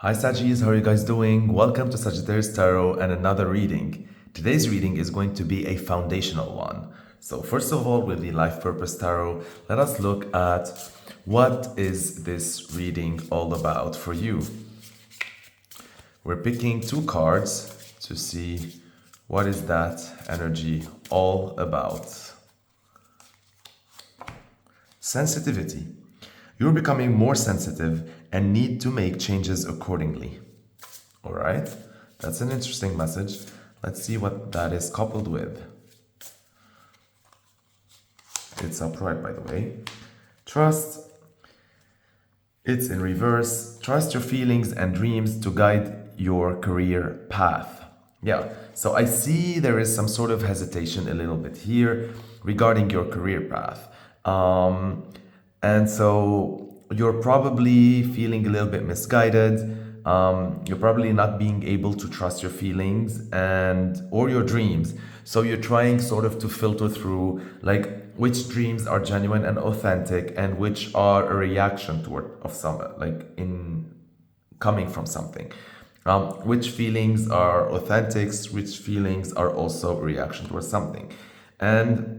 Hi Sagittarius, how are you guys doing? Welcome to Sagittarius Tarot and another reading. Today's reading is going to be a foundational one. So first of all, with the Life Purpose Tarot, let us look at what is this reading all about for you. We're picking two cards to see what is that energy all about. Sensitivity. You're becoming more sensitive and need to make changes accordingly. All right, that's an interesting message. Let's see what that is coupled with. It's upright, by the way. Trust. It's in reverse. Trust your feelings and dreams to guide your career path. Yeah, so I see there is some sort of hesitation a little bit here regarding your career path. And so you're probably feeling a little bit misguided. You're probably not being able to trust your feelings and or your dreams. So you're trying sort of to filter through like which dreams are genuine and authentic and which are a reaction toward of some like in coming from something. Which feelings are authentic, which feelings are also a reaction towards something. And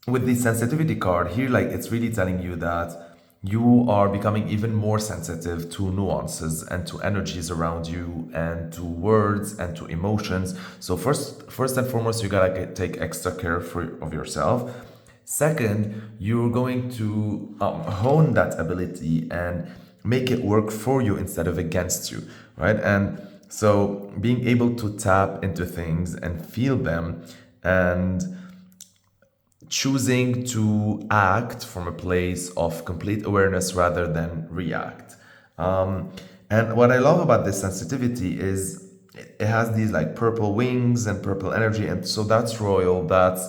with the sensitivity card here, like it's really telling you that you are becoming even more sensitive to nuances and to energies around you and to words and to emotions. So first and foremost, you gotta take extra care of yourself. Second, you're going to hone that ability and make it work for you instead of against you, right? And so being able to tap into things and feel them and choosing to act from a place of complete awareness rather than react. And what I love about this sensitivity is it has these like purple wings and purple energy. And so that's royal. That's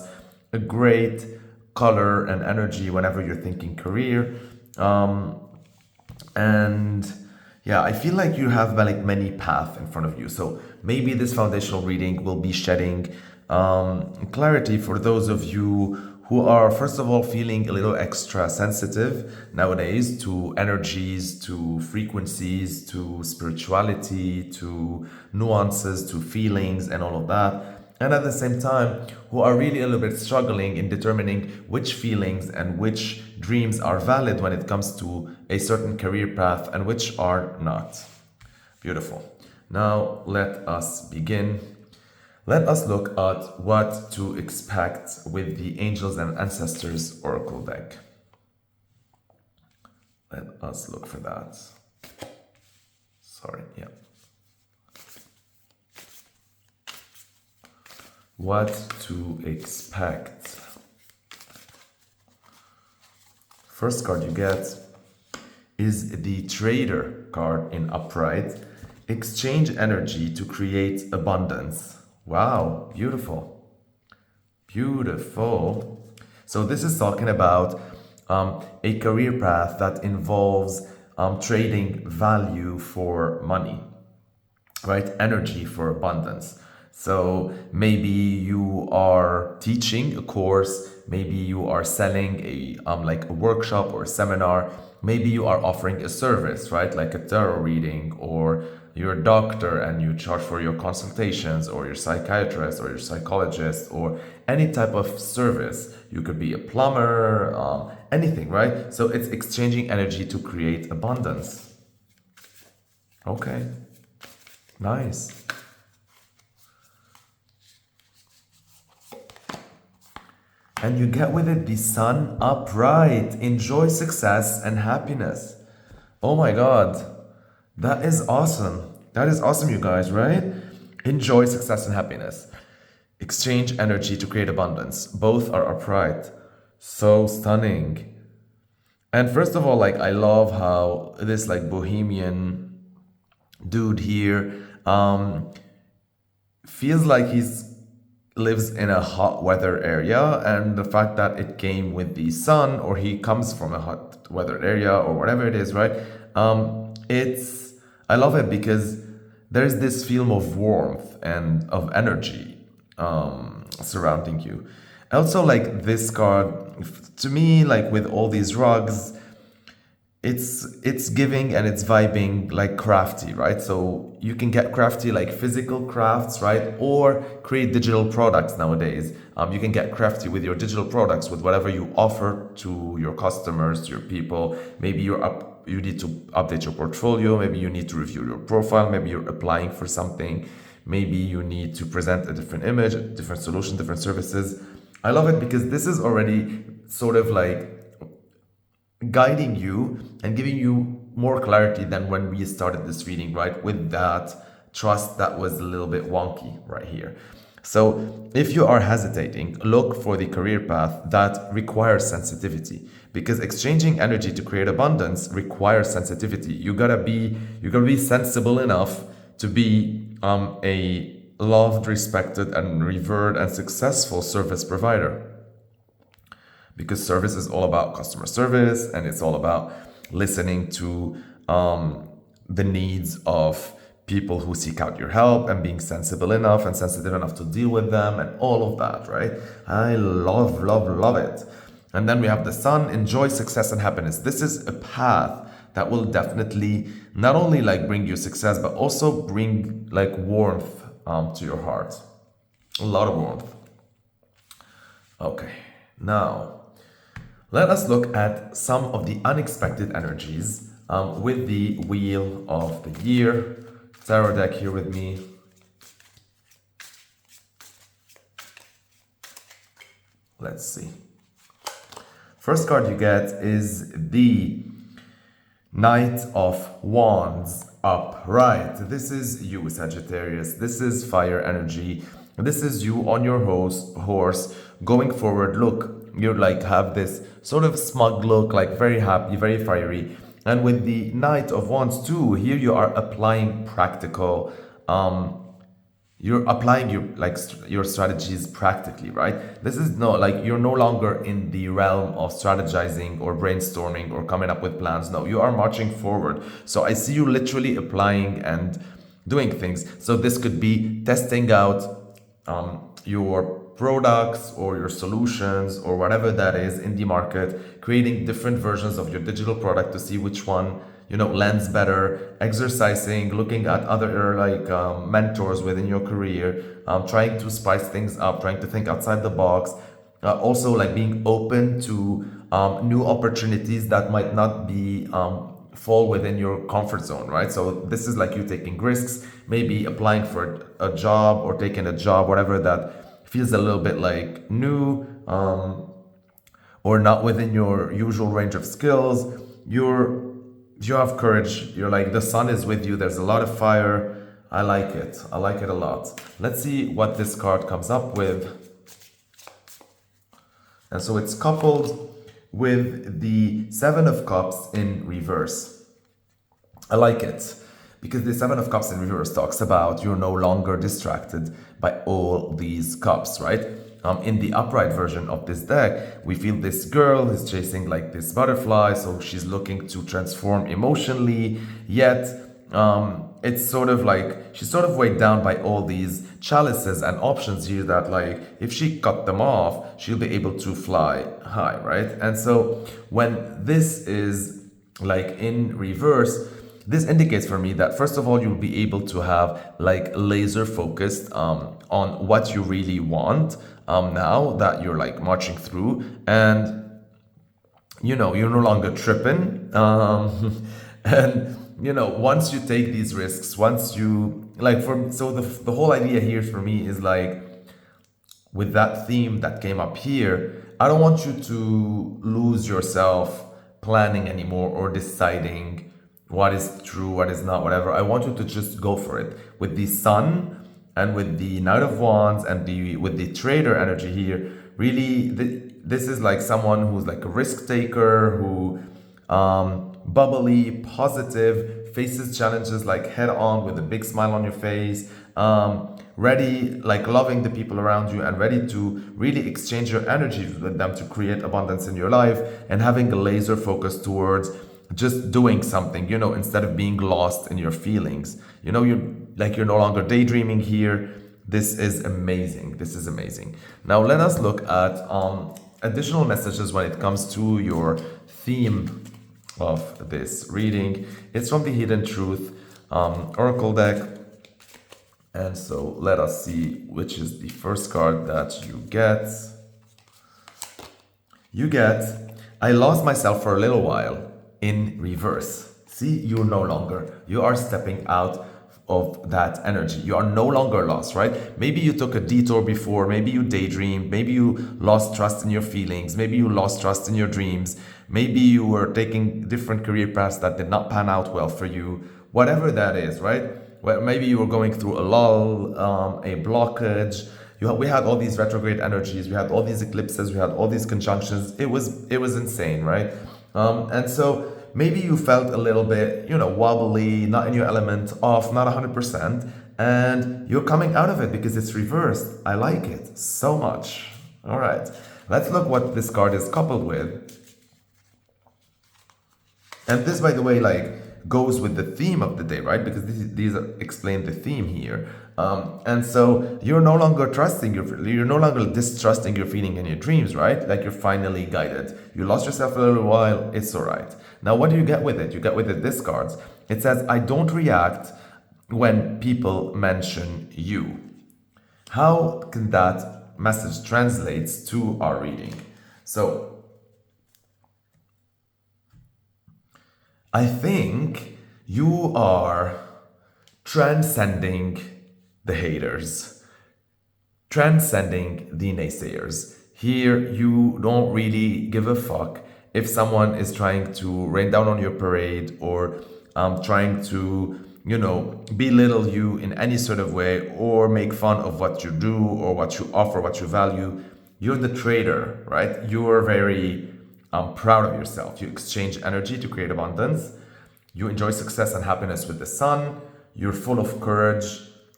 a great color and energy whenever you're thinking career. And yeah, I feel like you have like many paths in front of you. So maybe this foundational reading will be shedding clarity for those of you who are, first of all, feeling a little extra sensitive nowadays to energies, to frequencies, to spirituality, to nuances, to feelings, and all of that. And at the same time, who are really a little bit struggling in determining which feelings and which dreams are valid when it comes to a certain career path and which are not. Beautiful. Now, let us begin. Let us look at what to expect with the Angels and Ancestors Oracle deck. Let us look for that. Sorry, yeah. What to expect. First card you get is the Trader card in upright. Exchange energy to create abundance. Wow, beautiful. Beautiful. So this is talking about a career path that involves trading value for money, right? Energy for abundance. So maybe you are teaching a course, maybe you are selling a like a workshop or a seminar, maybe you are offering a service, right? Like a tarot reading, or you're a doctor and you charge for your consultations, or you're a psychiatrist or you're a psychologist, or any type of service. You could be a plumber, anything, right? So it's exchanging energy to create abundance. Okay, nice. And you get with it the Sun upright. Enjoy success and happiness. Oh my God. That is awesome. That is awesome, you guys, right? Enjoy success and happiness. Exchange energy to create abundance. Both are upright. So stunning. And first of all, like I love how this like bohemian dude here feels like he's lives in a hot weather area, and the fact that it came with the sun, or he comes from a hot weather area, or whatever it is, right? It's I love it because there's this feeling of warmth and of energy surrounding you. Also, like this card, to me, like with all these rugs, it's giving and it's vibing like crafty, right? So you can get crafty like physical crafts, right? Or create digital products nowadays. You can get crafty with your digital products, with whatever you offer to your customers, to your people. Maybe you need to update your portfolio. Maybe you need to review your profile. Maybe you're applying for something. Maybe you need to present a different image, a different solution, different services. I love it because this is already sort of like guiding you and giving you more clarity than when we started this reading, right? With that trust that was a little bit wonky right here. So if you are hesitating, look for the career path that requires sensitivity, because exchanging energy to create abundance requires sensitivity. You gotta be sensible enough to be a loved, respected, and revered and successful service provider, because service is all about customer service, and it's all about listening to the needs of people who seek out your help, and being sensible enough and sensitive enough to deal with them, and all of that, right? I love, love, love it. And then we have the sun. Enjoy success and happiness. This is a path that will definitely not only like bring you success, but also bring like warmth to your heart. A lot of warmth. Okay, now let us look at some of the unexpected energies with the Wheel of the Year tarot deck here with me. Let's see. First card you get is the Knight of Wands upright. This is you, Sagittarius. This is fire energy. This is you on your horse going forward. Look, you like have this sort of smug look, like very happy, very fiery. And with the Knight of Wands too, here you are applying practical, you're applying your strategies practically, right? This is no, like, you're no longer in the realm of strategizing or brainstorming or coming up with plans. No, you are marching forward. So I see you literally applying and doing things. So this could be testing out your products or your solutions or whatever that is in the market, creating different versions of your digital product to see which one lends better, exercising, looking at other mentors within your career, trying to spice things up, trying to think outside the box, also like being open to new opportunities that might not be fall within your comfort zone, right? So this is like you taking risks, maybe applying for a job or taking a job, whatever that feels a little bit like new or not within your usual range of skills. You have courage. You're like, the sun is with you. There's a lot of fire. I like it. I like it a lot. Let's see what this card comes up with. And so it's coupled with the Seven of Cups in reverse. I like it because the Seven of Cups in reverse talks about you're no longer distracted by all these cups, right? In the upright version of this deck, we feel this girl is chasing like this butterfly, so she's looking to transform emotionally, yet it's sort of like she's sort of weighed down by all these chalices and options here that, like, if she cut them off, she'll be able to fly high, right? And so when this is like in reverse, this indicates for me that first of all, you'll be able to have like laser focused on what you really want now that you're like marching through, and you're no longer tripping. And once you take these risks, once you like, so the whole idea here for me is like, with that theme that came up here, I don't want you to lose yourself planning anymore or deciding what is true, what is not, whatever. I want you to just go for it. With the sun and with the Knight of Wands and with the trader energy here, really, this is like someone who's like a risk taker, who bubbly, positive, faces challenges like head on with a big smile on your face, ready, like loving the people around you and ready to really exchange your energy with them to create abundance in your life, and having a laser focus towards just doing something, instead of being lost in your feelings. You're no longer daydreaming here. This is amazing. This is amazing. Now let us look at additional messages when it comes to your theme of this reading. It's from the Hidden Truth Oracle deck. And so let us see which is the first card that you get. You get, I lost myself for a little while in reverse. See, you no longer, you are stepping out of that energy. You are no longer lost, right? Maybe you took a detour before, maybe you daydreamed, maybe you lost trust in your feelings, maybe you lost trust in your dreams, maybe you were taking different career paths that did not pan out well for you, whatever that is, right? Well, maybe you were going through a lull, a blockage. We had all these retrograde energies, we had all these eclipses, we had all these conjunctions. It was insane, right? And so maybe you felt a little bit, wobbly, not in your element, off, not 100%, and you're coming out of it because it's reversed. I like it so much. All right, let's look what this card is coupled with. And this, by the way, goes with the theme of the day, right? Because these explain the theme here. And so you're no longer you're no longer distrusting your feeling and your dreams, right? Like you're finally guided. You lost yourself a little while, it's all right. Now, what do you get with it? You get with it this cards. It says, I don't react when people mention you. How can that message translates to our reading? So, I think you are transcending the haters, transcending the naysayers. Here, you don't really give a fuck if someone is trying to rain down on your parade or trying to, belittle you in any sort of way or make fun of what you do or what you offer, what you value. You're the trader, right? You're very proud of yourself. You exchange energy to create abundance. You enjoy success and happiness with the sun. You're full of courage.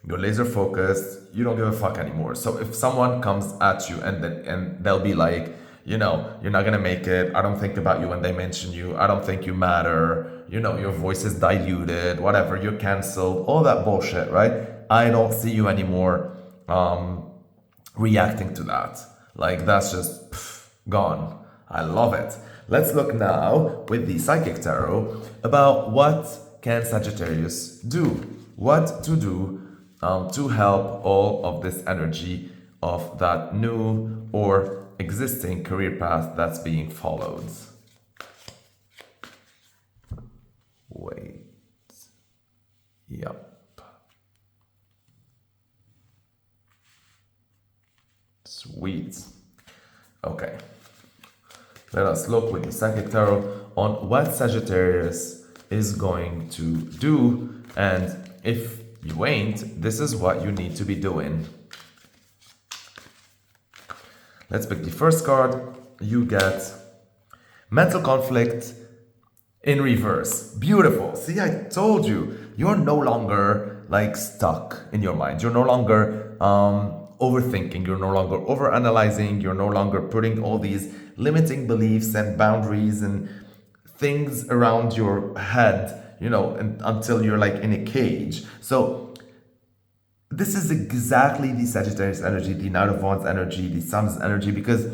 You're laser focused. You don't give a fuck anymore. So if someone comes at you and they'll be like, you're not gonna make it. I don't think about you when they mention you. I don't think you matter. Your voice is diluted. Whatever. You're canceled. All that bullshit, right? I don't see you anymore. Reacting to that. That's just gone. I love it. Let's look now with the Psychic Tarot about what can Sagittarius do. What to do to help all of this energy of that new or existing career path that's being followed. Wait. Yep. Sweet. Okay. Let us look with the Psychic Tarot on what Sagittarius is going to do. And if you ain't, this is what you need to be doing. Let's pick the first card. You get mental conflict in reverse. Beautiful. See, I told you, you're no longer stuck in your mind. You're no longer overthinking. You're no longer overanalyzing. You're no longer putting all these limiting beliefs and boundaries and things around your head, until you're in a cage. So this is exactly the Sagittarius energy, the Knight of Wands energy, the Sun's energy, because,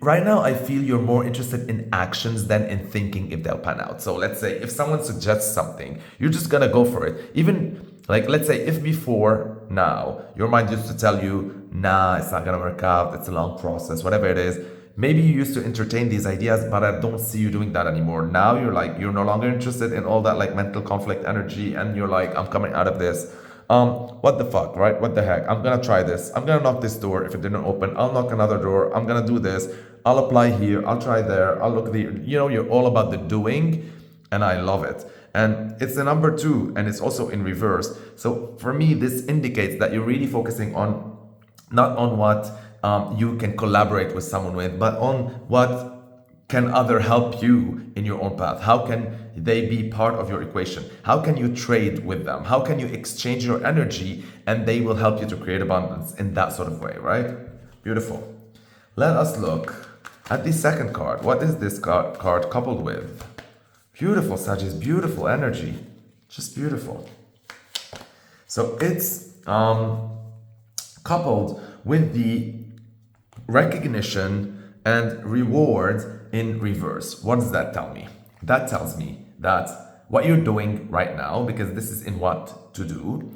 right now I feel you're more interested in actions than in thinking if they'll pan out. So let's say if someone suggests something, you're just gonna go for it. Even let's say if before now, your mind used to tell you, nah, it's not gonna work out, it's a long process, whatever it is. Maybe you used to entertain these ideas, but I don't see you doing that anymore. Now you're no longer interested in all that mental conflict energy, and you're I'm coming out of this. What the fuck, right? What the heck? I'm gonna try this. I'm gonna knock this door. If it didn't open, I'll knock another door. I'm gonna do this. I'll apply here. I'll try there. I'll look there. You're all about the doing, and I love it. And it's the number 2, and it's also in reverse. So for me, this indicates that you're really focusing on not on what you can collaborate with someone with, but on what can other help you in your own path. How can they be part of your equation? How can you trade with them? How can you exchange your energy and they will help you to create abundance in that sort of way, right? Beautiful. Let us look at the second card. What is this card coupled with? Beautiful, Sagittarius, beautiful energy. Just beautiful. So it's coupled with the recognition and reward in reverse. What does that tell me? That tells me that what you're doing right now, because this is in what to do,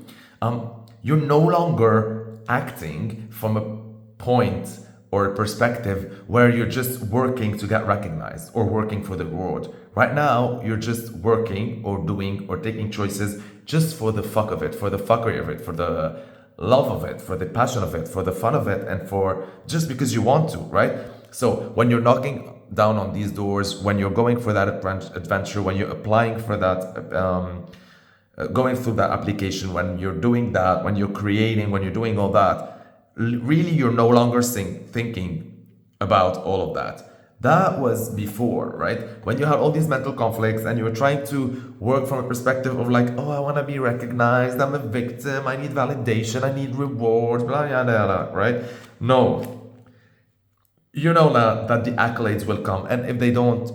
you're no longer acting from a point or a perspective where you're just working to get recognized or working for the reward. Right now, you're just working or doing or taking choices just for the fuck of it, for the fuckery of it, for the love of it, for the passion of it, for the fun of it, and for just because you want to, right? So when you're knocking down on these doors, when you're going for that adventure, when you're applying for that, going through that application, when you're doing that, when you're creating, when you're doing all that, really you're no longer thinking about all of that. That was before, right? When you had all these mental conflicts and you were trying to work from a perspective of like, oh, I want to be recognized, I'm a victim, I need validation, I need rewards, blah, blah, blah, blah, right? No. You know now that the accolades will come, and if they don't,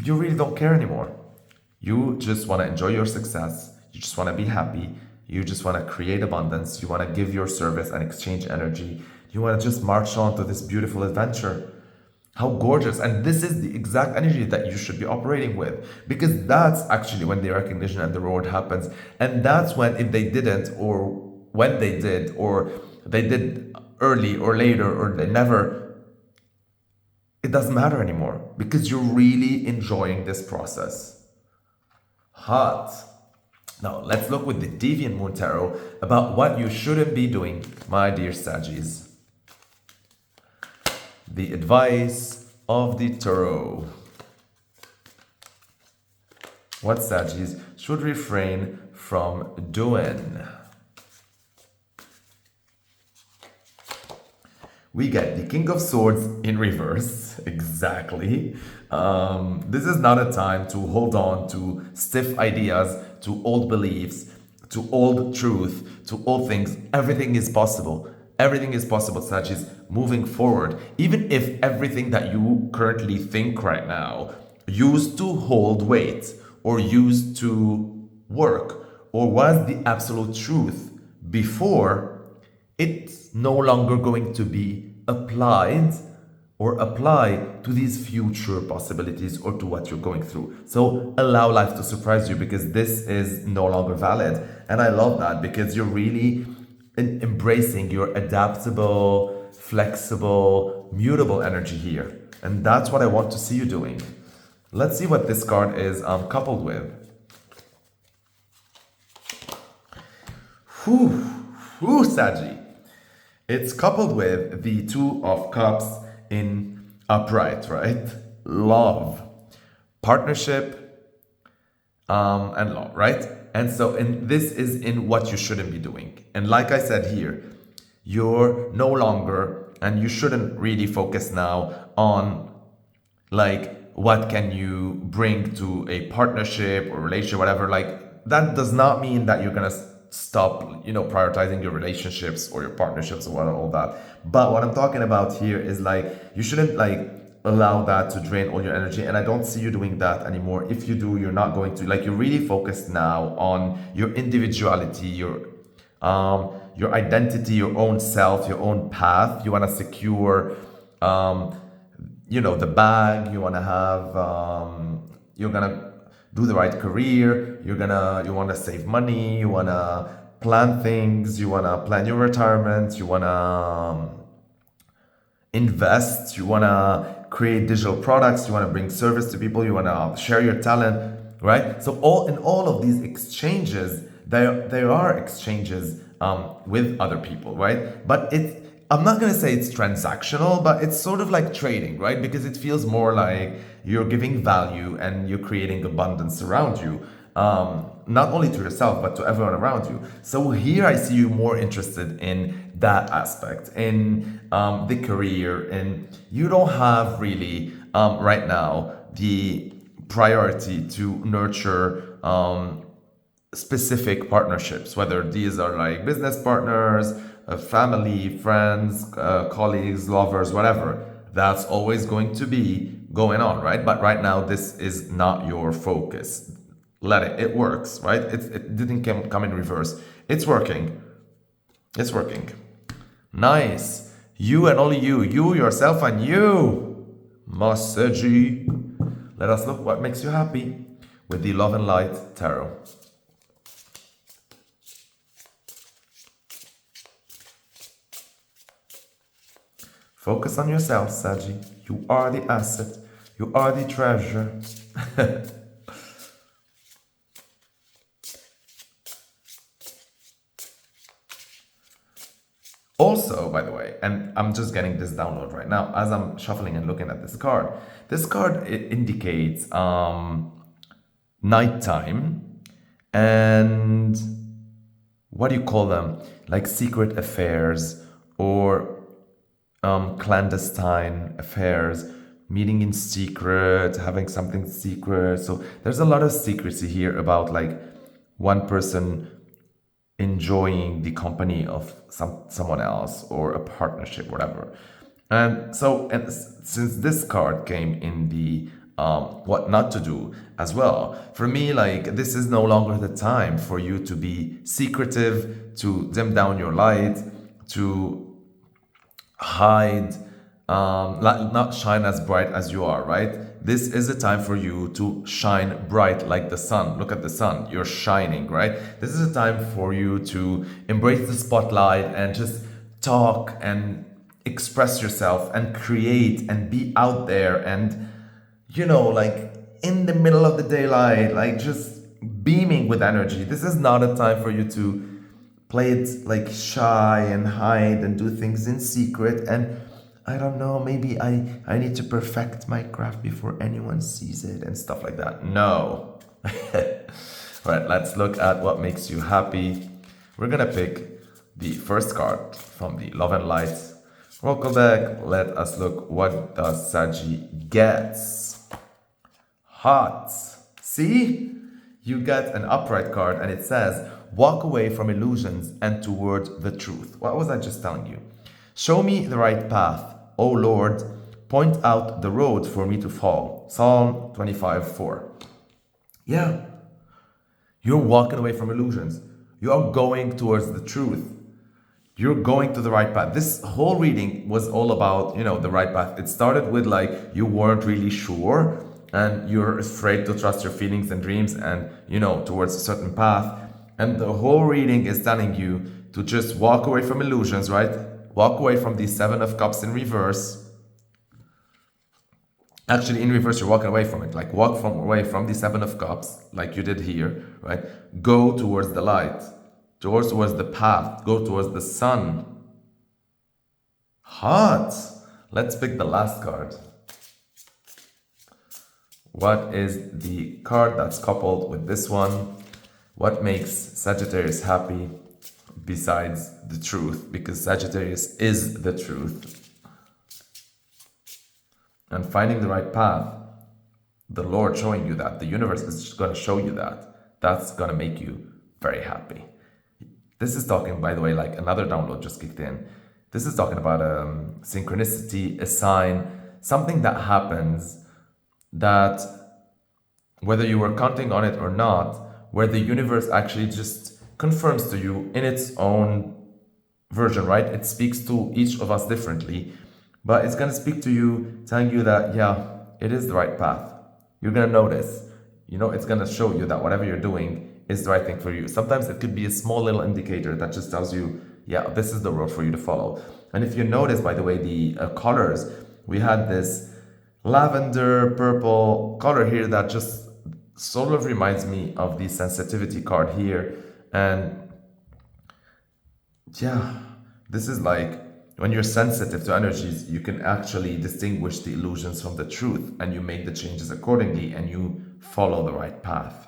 you really don't care anymore. You just want to enjoy your success. You just want to be happy. You just want to create abundance. You want to give your service and exchange energy. You want to just march on to this beautiful adventure. How gorgeous. And this is the exact energy that you should be operating with, because that's actually when the recognition and the reward happens. And that's when, if they didn't, or when they did, or they did early or later, or they never, it doesn't matter anymore, because you're really enjoying this process. Hot. Now, let's look with the Deviant Moon Tarot about what you shouldn't be doing, my dear Saggies. The advice of the Tarot. What Saggies should refrain from doing. We get the King of Swords in reverse. Exactly. This is not a time to hold on to stiff ideas, to old beliefs, to old truth, to old things. Everything is possible. Everything is possible, Sagittarius, moving forward. Even if everything that you currently think right now used to hold weight, or used to work, or was the absolute truth before, it's no longer going to be applied or apply to these future possibilities or to what you're going through. So allow life to surprise you, because this is no longer valid. And I love that, because you're really embracing your adaptable, flexible, mutable energy here. And that's what I want to see you doing. Let's see what this card is coupled with. Whew, Saggy. It's coupled with the Two of Cups in upright, right? Love, partnership, and love, right? And so, this is in what you shouldn't be doing. And like I said here, you're no longer, and you shouldn't really focus now on like, what can you bring to a partnership or relationship, whatever. Like, that does not mean that you're gonna stop, prioritizing your relationships or your partnerships or all that. But what I'm talking about here is like, you shouldn't like allow that to drain all your energy. And I don't see you doing that anymore. If you do, you're not going to, like, you're really focused now on your individuality, your identity, your own self, your own path. You want to secure, the bag. You want to have, you're gonna do the right career. You want to save money. You want to plan things. You want to plan your retirement. You want to invest. You want to create digital products. You want to bring service to people. You want to share your talent, right? So all of these exchanges, there are exchanges with other people, right? But I'm not going to say it's transactional, but it's sort of like trading, right? Because it feels more like you're giving value and you're creating abundance around you, not only to yourself, but to everyone around you. So here I see you more interested in that aspect, in the career, and you don't have really right now the priority to nurture specific partnerships, whether these are like business partners, family, friends, colleagues, lovers, whatever. That's always going to be going on, right? But right now, this is not your focus. Let it. It works, right? It didn't come in reverse. It's working. It's working. Nice. You and only you. You, yourself, and you. Massagey. Let us look what makes you happy with the Love and Light Tarot. Focus on yourself, Saggy. You are the asset. You are the treasure. Also, by the way, and I'm just getting this download right now as I'm shuffling and looking at this card. This card, it indicates nighttime and what do you call them? Like secret affairs or clandestine affairs, meeting in secret, having something secret. So there's a lot of secrecy here about like one person enjoying the company of someone else or a partnership, whatever. And so, and since this card came in the what not to do as well, for me, like this is no longer the time for you to be secretive, to dim down your light, to hide, not shine as bright as you are, right? This is a time for you to shine bright like the sun. Look at the sun, you're shining, right? This is a time for you to embrace the spotlight and just talk and express yourself and create and be out there and, you know, like in the middle of the daylight, like just beaming with energy. This is not a time for you to play it like shy and hide and do things in secret and I don't know, maybe I need to perfect my craft before anyone sees it and stuff like that. No. All right, let's look at what makes you happy. We're gonna pick the first card from the Love and Light Oracle deck. Let us look what does Saggy gets. Hot. See? You get an upright card and it says, walk away from illusions and toward the truth. What was I just telling you? Show me the right path. O Lord, point out the road for me to follow. Psalm 25:4. Yeah. You're walking away from illusions. You are going towards the truth. You're going to the right path. This whole reading was all about, you know, the right path. It started with like you weren't really sure and you're afraid to trust your feelings and dreams and, you know, towards a certain path. And the whole reading is telling you to just walk away from illusions, right? Walk away from the Seven of Cups in reverse. Actually, in reverse, you're walking away from it. Like walk away from the Seven of Cups, like you did here, right? Go towards the light, towards the path, go towards the sun. Hot. Let's pick the last card. What is the card that's coupled with this one? What makes Sagittarius happy? Besides the truth, because Sagittarius is the truth. And finding the right path, the Lord showing you that, the universe is just going to show you that. That's going to make you very happy. This is talking, by the way, like another download just kicked in. This is talking about synchronicity, a sign, something that happens that whether you were counting on it or not, where the universe actually just confirms to you in its own version, right? It speaks to each of us differently, but it's going to speak to you, telling you that, yeah, it is the right path. You're going to notice, you know, it's going to show you that whatever you're doing is the right thing for you. Sometimes it could be a small little indicator that just tells you, yeah, this is the road for you to follow. And if you notice, by the way, the colors, we had this lavender purple color here that just sort of reminds me of the sensitivity card here. And yeah, this is like when you're sensitive to energies, you can actually distinguish the illusions from the truth and you make the changes accordingly and you follow the right path.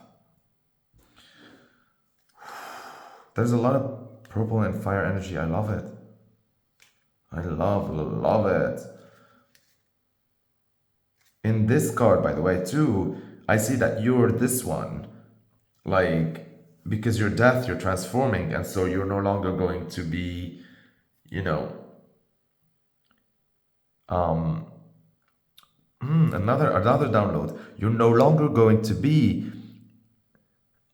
There's a lot of purple and fire energy. I love it. I love it. In this card, by the way, too, I see that you're this one. Like, because you're death, you're transforming, and so you're no longer going to be, you know, another download. You're no longer going to be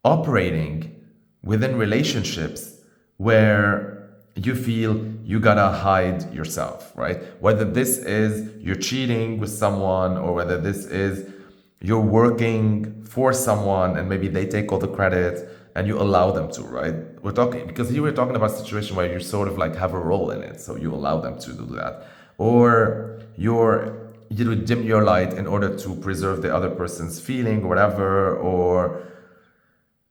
operating within relationships where you feel you gotta hide yourself, right? Whether this is you're cheating with someone, or whether this is you're working for someone and maybe they take all the credit and you allow them to, right? We're talking because here we're talking about a situation where you sort of like have a role in it, so you allow them to do that, or you dim your light in order to preserve the other person's feeling or whatever, or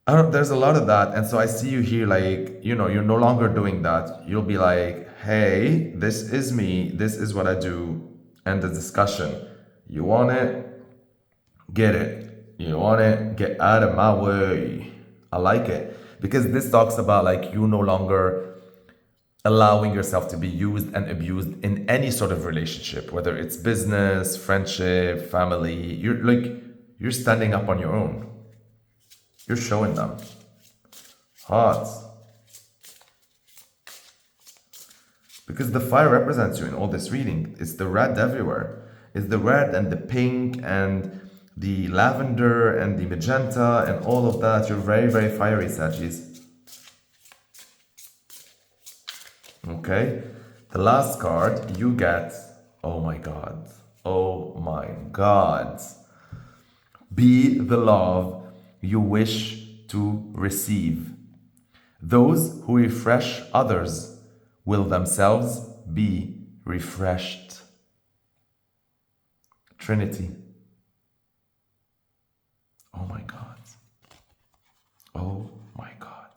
I don't, there's a lot of that. And so I see you here, like, you're no longer doing that. You'll be like, hey, this is me. This is what I do. And the discussion. You want it? Get it. You want it? Get out of my way. I like it. Because this talks about like you no longer allowing yourself to be used and abused in any sort of relationship, whether it's business, friendship, family. You're standing up on your own. You're showing them. Hot. Because the fire represents you in all this reading. It's the red everywhere. It's the red and the pink and the lavender and the magenta and all of that. You're very, very fiery, Sagis. Okay. The last card you get. Oh my God. Oh my God. Be the love you wish to receive. Those who refresh others will themselves be refreshed. Trinity. Oh my God. Oh my God.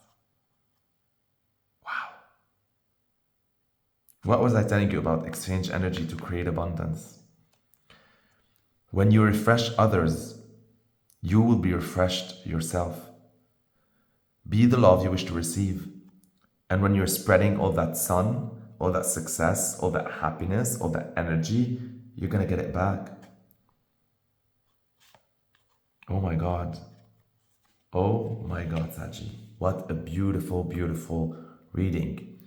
Wow. What was I telling you about exchange energy to create abundance? When you refresh others, you will be refreshed yourself. Be the love you wish to receive. And when you're spreading all that sun, all that success, all that happiness, all that energy, you're going to get it back. Oh my God. Oh my God, Saji. What a beautiful, beautiful reading.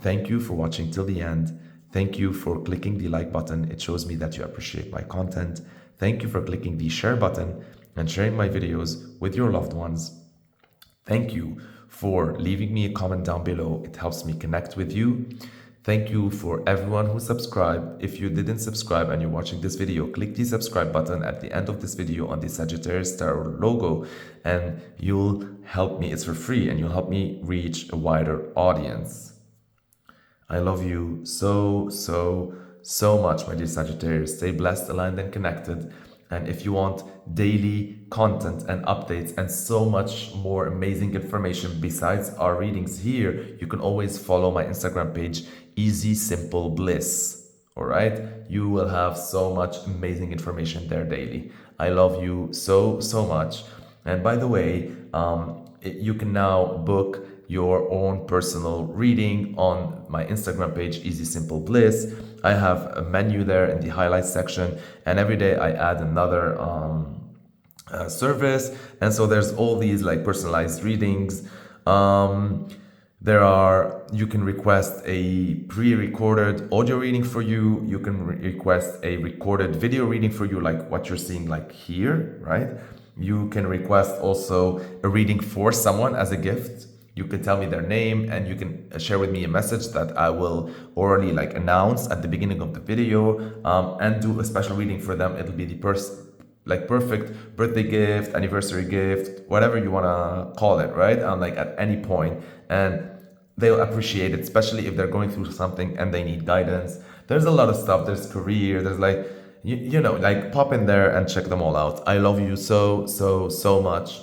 Thank you for watching till the end. Thank you for clicking the like button. It shows me that you appreciate my content. Thank you for clicking the share button and sharing my videos with your loved ones. Thank you for leaving me a comment down below. It helps me connect with you. Thank you for everyone who subscribed. If you didn't subscribe and you're watching this video, click the subscribe button at the end of this video on the Sagittarius Tarot logo and you'll help me. It's for free and you'll help me reach a wider audience. I love you so, so, so much, my dear Sagittarius. Stay blessed, aligned, and connected. And if you want daily content and updates and so much more amazing information besides our readings here, you can always follow my Instagram page, Easy Simple Bliss. All right? You will have so much amazing information there daily. I love you so, so much. And by the way, you can now book your own personal reading on my Instagram page, Easy Simple Bliss. I have a menu there in the highlights section, and every day I add another service. And so there's all these like personalized readings. You can request a pre-recorded audio reading for you. You can request a recorded video reading for you, like what you're seeing like here, right? You can request also a reading for someone as a gift. You can tell me their name and you can share with me a message that I will orally like announce at the beginning of the video, and do a special reading for them. It'll be the perfect birthday gift, anniversary gift, whatever you want to call it, right? Like at any point, and they'll appreciate it, especially if they're going through something and they need guidance. There's a lot of stuff. There's career. There's like, like pop in there and check them all out. I love you so, so, so much.